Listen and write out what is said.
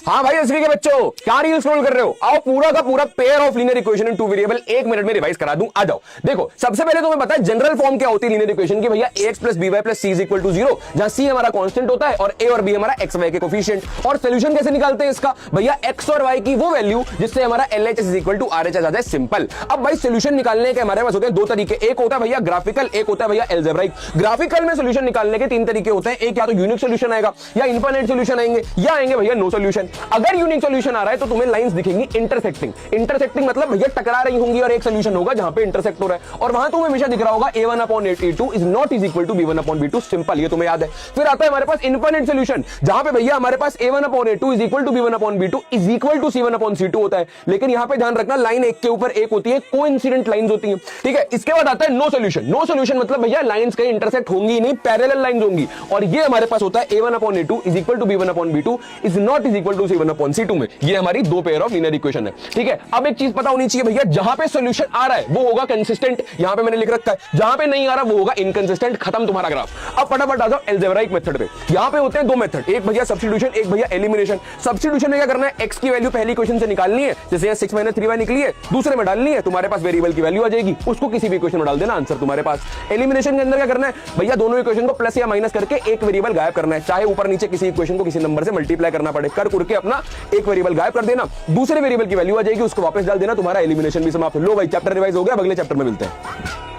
हाँ भाई एसवी के बच्चों, क्या रील स्क्रॉल कर रहे हो? आओ पूरा का पूरा pair of linear equation in two variable 1 minute में रिवाइज करा दूं। आ जाओ। देखो सबसे पहले तुम्हें पता है जनरल फॉर्म क्या होती है लीनियर इक्वेशन की भैया, ax plus B Y plus C is equal to 0, जहां c हमारा कांस्टेंट होता है और a और b हमारा x y के कोफिशिएंट। और सोल्यूशन कैसे निकालते हैं इसका भैया, x और y की वो वैल्यू जिससे हमारा LHS is equal to RHS आ जाता है। सिंपल। अब भाई सोल्यूशन निकालने के हमारे पास होते हैं दो तरीके, एक होता है भैया ग्राफिकल, एक होता है भैया एल्जेब्राइक। ग्राफिकल में सोल्यूशन निकालने के तीन तरीके होते हैं, एक या तो यूनिक सोल्यूशन आएगा, या इनफाइनाइट सोल्यूशन आएंगे, या आएंगे भैया नो सोल्यूशन। अगर यूनिक सोल्यूशन आ रहा है तो तुम्हें लाइंस दिखेंगी इंटरसेक्टिंग। इंटरसेक्टिंग मतलब भैया टकरा रही होंगी और एक सोल्यूशन होगा जहां पे इंटरसेक्ट हो रहा है, और वहां तुम्हें हमेशा दिख रहा होगा a1/a2 is not is equal to b1/b2। Simple, ये तुम्हें याद है। फिर आता है हमारे पास इनफाइनाइट सोल्यूशन, जहां पे भैया हमारे पास a1/a2 is equal to b1/b2 is equal to c1/c2 होता है। लेकिन यहां पे ध्यान रखना, लाइन एक के ऊपर एक होती है, कोइंसिडेंट लाइंस होती है, ठीक है। इसके बाद आता है नो सोल्यूशन। नो सोल्यूशन मतलब भैया लाइंस कहीं इंटरसेक्ट होंगी नहीं, पैरेलल लाइंस होंगी, और ये हमारे पास होता है a1/a2 is equal to b1/b2 is not is equal to c1/c2 में। ये हमारी दो पेयर ऑफ लीनियर इक्वेशन है, ठीक है। अब एक चीज पता होनी चाहिए भैया, जहां पे सोल्यूशन आ रहा है वो होगा कंसिस्टेंट, यहां पे मैंने लिख रखा है, जहां पे नहीं आ रहा वो होगा इनकंसिस्टेंट। खत्म तुम्हारा ग्राफ। अब फटाफट आ जाओ एल्जेब्राइक मेथड पे। यहां पे होते हैं दो मेथड, एक भैया सब्स्टिट्यूशन, एक भैया एलिमिनेशन। सब्स्टिट्यूशन में क्या करना है, x की वैल्यू पहली इक्वेशन से निकालनी है, जैसे यहां 6 - 3y निकली है, दूसरे में डालनी है, तुम्हारे पास वेरिएबल की वैल्यू आ जाएगी, उसको किसी भी इक्वेशन में डाल देना, आंसर तुम्हारे पास। एलिमिनेशन के अंदर क्या करना है भैया, दोनों इक्वेशन को प्लस या माइनस करके एक वेरिएबल गायब करना है, चाहे ऊपर नीचे किसी इक्वेशन को किसी नंबर से मल्टीप्लाई करना पड़े, कर करके अपना एक वेरिएबल गायब कर देना, दूसरे वेरिएबल की वैल्यू आ जाएगी, उसको वापस डाल देना, तुम्हारा एलिमिनेशन भी समाप्त। लो भाई, चैप्टर रिवाइज हो गया, अगले चैप्टर में मिलते हैं।